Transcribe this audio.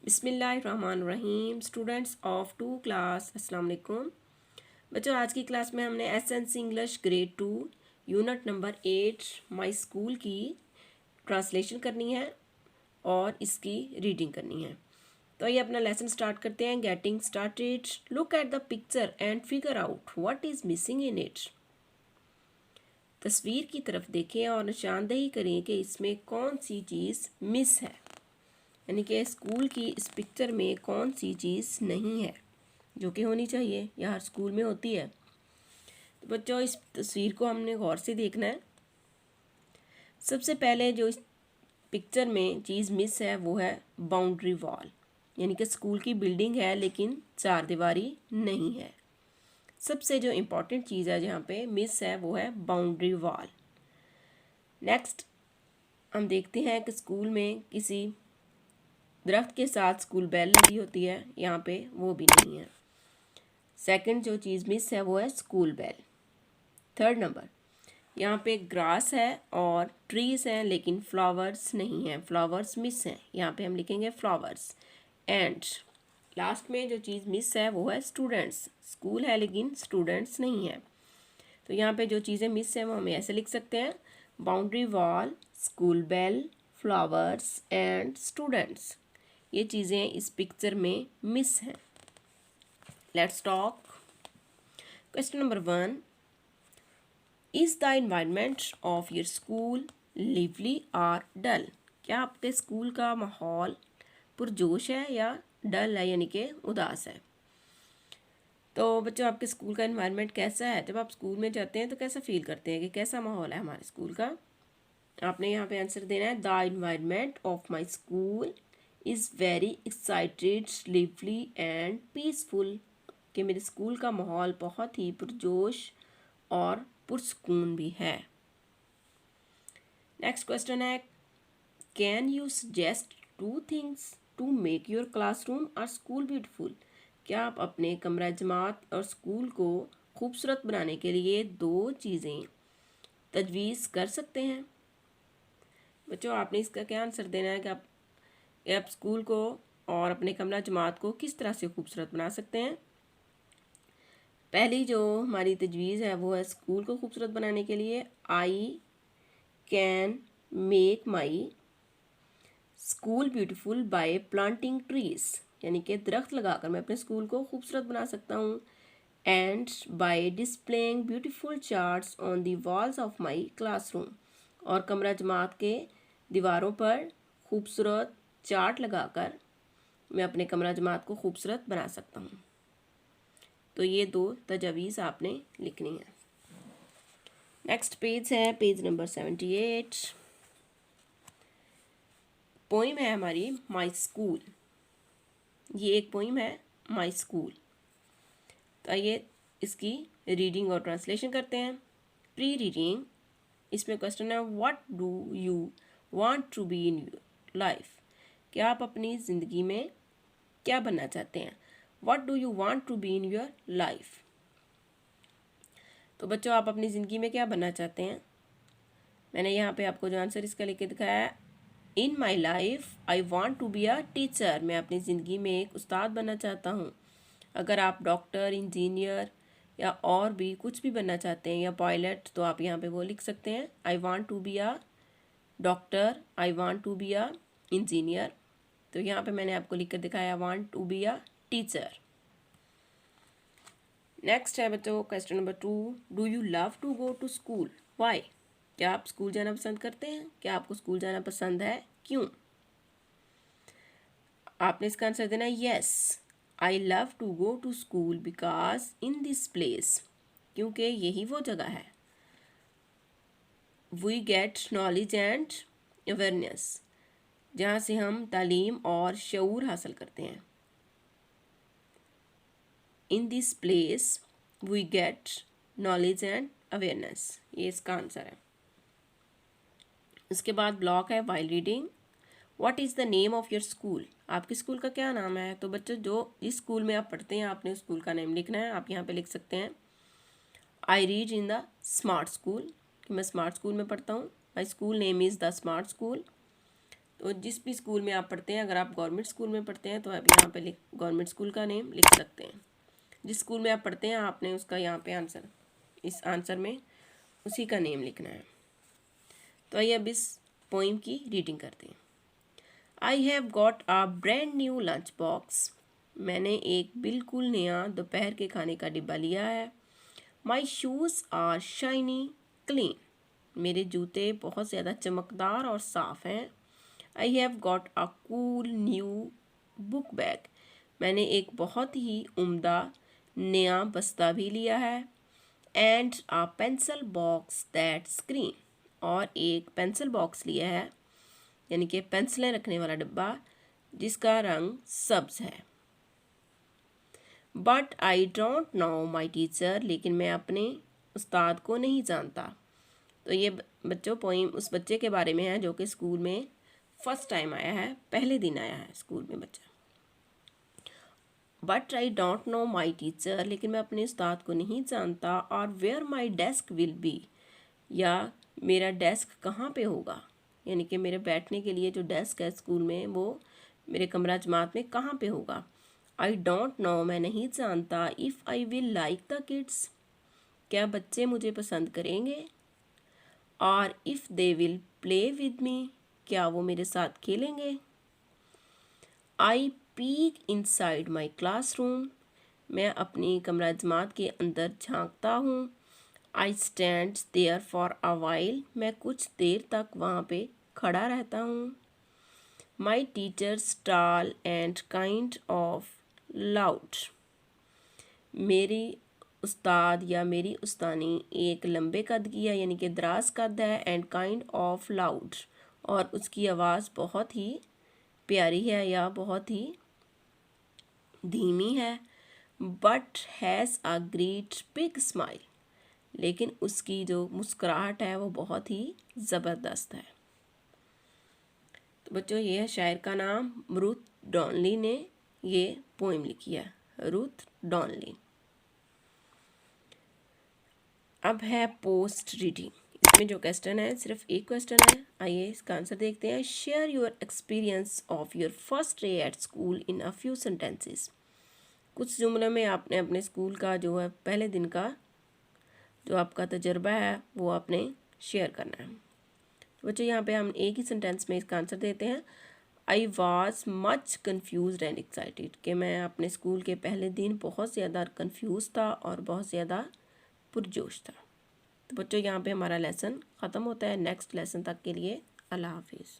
बिस्मिल्लाहिर्रहमानिर्रहीम। Students of 2 class, अस्सलाम वालेकुम। बच्चों, आज की क्लास में हमने SNC English grade 2 unit number 8 my school की ट्रांसलेशन करनी है और इसकी रीडिंग करनी है। तो ये अपना लेसन स्टार्ट करते हैं। Getting started. Look at the picture and figure out what is missing in it. तस्वीर की तरफ देखें और निशानदेही करें कि इसमें कौन सी चीज़ मिस है, यानी कि स्कूल की इस पिक्चर में कौन सी चीज़ नहीं है जो कि होनी चाहिए या हर स्कूल में होती है। तो बच्चों, इस तस्वीर को हमने गौर से देखना है। सबसे पहले जो इस पिक्चर में चीज़ मिस है वो है बाउंड्री वॉल, यानी कि स्कूल की बिल्डिंग है लेकिन चार दीवारी नहीं है। सबसे जो इम्पोर्टेंट चीज़ है जहाँ पे मिस है वो है बाउंड्री वॉल। नेक्स्ट हम देखते हैं कि स्कूल में किसी दरख्त के साथ स्कूल बेल लगी होती है, यहाँ पे वो भी नहीं है। सेकंड जो चीज़ मिस है वो है स्कूल बेल। थर्ड नंबर, यहाँ पे ग्रास है और ट्रीज हैं लेकिन फ्लावर्स नहीं हैं, फ्लावर्स मिस हैं, यहाँ पे हम लिखेंगे फ्लावर्स। एंड लास्ट में जो चीज़ मिस है वो है स्टूडेंट्स। स्कूल है लेकिन स्टूडेंट्स नहीं है। तो यहाँ पे जो चीज़ें मिस हैं वो हम ऐसे लिख सकते हैं: boundary wall, school bell, flowers and students. ये चीज़ें इस पिक्चर में मिस हैं। Let's talk. Question number 1, is the environment of your school lively और डल? क्या आपके स्कूल का माहौल पुरजोश है या डल है, यानी कि उदास है? तो बच्चों, आपके स्कूल का एनवायरनमेंट कैसा है? जब आप स्कूल में जाते हैं तो कैसा फील करते हैं कि कैसा माहौल है हमारे स्कूल का? आपने यहाँ पे आंसर देना है: the environment of my school is very excited, lively and peaceful. कि मेरे स्कूल का माहौल बहुत ही पुरजोश और पुरसकून भी है। नेक्स्ट क्वेश्चन है: can you suggest 2 things to make your classroom और स्कूल ब्यूटीफुल? क्या आप अपने कमरा जमात और स्कूल को खूबसूरत बनाने के लिए 2 चीज़ें तजवीज़ कर सकते हैं? बच्चों, आपने इसका क्या आंसर देना है कि आप स्कूल को और अपने कमरा जमात को किस तरह से खूबसूरत बना सकते हैं। पहली जो हमारी तजवीज़ है वो है स्कूल को खूबसूरत बनाने के लिए: I can make my school beautiful bye planting trees, यानी कि दरख्त लगाकर मैं अपने स्कूल को खूबसूरत बना सकता हूँ। And by displaying beautiful charts on the walls of my classroom, और कमरा जमात के दीवारों पर खूबसूरत चार्ट लगाकर मैं अपने कमरा जमात को खूबसूरत बना सकता हूँ। तो ये 2 तजावीज़ आपने लिखनी है। नेक्स्ट पेज है पेज नंबर 78। पोइम है हमारी माई स्कूल। ये एक पोइम है माई स्कूल। तो आइए इसकी रीडिंग और ट्रांसलेशन करते हैं। Pre reading. इसमें क्वेश्चन है: what do you want to be in your life? क्या आप अपनी ज़िंदगी में क्या बनना चाहते हैं? What do you want to be in your life? तो बच्चों, आप अपनी ज़िंदगी में क्या बनना चाहते हैं? मैंने यहाँ पे आपको जो आंसर इसका लिख के दिखाया है: in my life I want to be a teacher. मैं अपनी ज़िंदगी में एक उस्ताद बनना चाहता हूँ। अगर आप डॉक्टर, इंजीनियर या और भी कुछ भी बनना चाहते हैं या पायलट, तो आप यहाँ पे वो लिख सकते हैं: I want to be a doctor, I want to be a engineer. तो यहाँ पे मैंने आपको लिख कर दिखाया: I want to be a teacher. Next है बच्चों question number 2, do you love to go to school? Why? क्या आप स्कूल जाना पसंद करते हैं? क्या आपको स्कूल जाना पसंद है? क्यों? आपने इसका आंसर देना है: yes I love to go to school because in this place, क्योंकि यही वो जगह है। We get knowledge and awareness, जहाँ से हम तालीम और शऊर हासिल करते हैं। In this place we get knowledge and awareness, ये इसका आंसर है। उसके बाद ब्लॉक है while reading. What is the name of your school? आपके स्कूल का क्या नाम है? तो बच्चों, जो जिस स्कूल में आप पढ़ते हैं आपने उस स्कूल का नेम लिखना है। आप यहाँ पे लिख सकते हैं: I read in the smart school, कि मैं स्मार्ट स्कूल में पढ़ता हूँ। My school name is the smart school. तो जिस भी स्कूल में आप पढ़ते हैं, अगर आप गवर्नमेंट स्कूल में पढ़ते हैं तो आप यहाँ पे गवर्नमेंट स्कूल का नेम लिख सकते हैं। जिस स्कूल में आप पढ़ते हैं आपने उसका यहाँ पे आंसर, इस आंसर में उसी का नेम लिखना है। तो आइए अब इस पोइम की रीडिंग करते हैं। I have got a brand new lunch box. मैंने एक बिल्कुल नया दोपहर के खाने का डिब्बा लिया है। My shoes are shiny clean. मेरे जूते बहुत ज़्यादा चमकदार और साफ़ हैं। I have got a cool new book bag. मैंने एक बहुत ही उम्दा नया बस्ता भी लिया है। And a pencil box that's green. और एक पेंसिल बॉक्स लिया है, यानी कि पेंसिलें रखने वाला डिब्बा जिसका रंग सब्ज है। But I don't know my teacher. लेकिन मैं अपने उस्ताद को नहीं जानता। तो ये बच्चों पोइम उस बच्चे के बारे में है जो कि स्कूल में फर्स्ट टाइम आया है, पहले दिन आया है स्कूल में बच्चा। But I don't know my teacher. लेकिन मैं अपने उस्ताद को नहीं जानता। और where my desk will be. या मेरा डेस्क कहाँ पे होगा, यानी कि मेरे बैठने के लिए जो डेस्क है स्कूल में वो मेरे कमरा जमात में कहाँ पे होगा। I don't know. मैं नहीं जानता। If I will like the kids. क्या बच्चे मुझे पसंद करेंगे। और if they will play with me. क्या वो मेरे साथ खेलेंगे। I peek inside my classroom. मैं अपनी कमरा जमात के अंदर झांकता हूँ। I stand there for a while. मैं कुछ देर तक वहाँ पे खड़ा रहता हूँ। My teachers tall and kind of loud. मेरी उस्ताद या मेरी उस्तानी एक लंबे कद की है, यानी कि दराज कद है। एंड काइंड ऑफ लाउड, और उसकी आवाज़ बहुत ही प्यारी है या बहुत ही धीमी है। But has a great big smile. लेकिन उसकी जो मुस्कुराहट है वो बहुत ही ज़बरदस्त है। तो बच्चों ये है शायर का नाम, रूथ डॉनली ने ये पोइम लिखी है, रूथ डॉनली। अब है पोस्ट रीडिंग। इसमें जो क्वेश्चन है सिर्फ एक क्वेश्चन है, आइए इसका आंसर देखते हैं। Share your experience of your first day at school in a few sentences. कुछ जुमलों में आपने अपने स्कूल का जो है पहले दिन का जो आपका तजर्बा है वो आपने शेयर करना है। तो बच्चों यहाँ पे हम एक ही सेंटेंस में इसका आंसर देते हैं। I was much confuse and excited. कि मैं अपने स्कूल के पहले दिन बहुत ज़्यादा कन्फ्यूज़ था और बहुत ज़्यादा पुरजोश था। तो बच्चों यहाँ पे हमारा लेसन ख़त्म होता है। नेक्स्ट लेसन तक के लिए अल्लाह हाफिज़।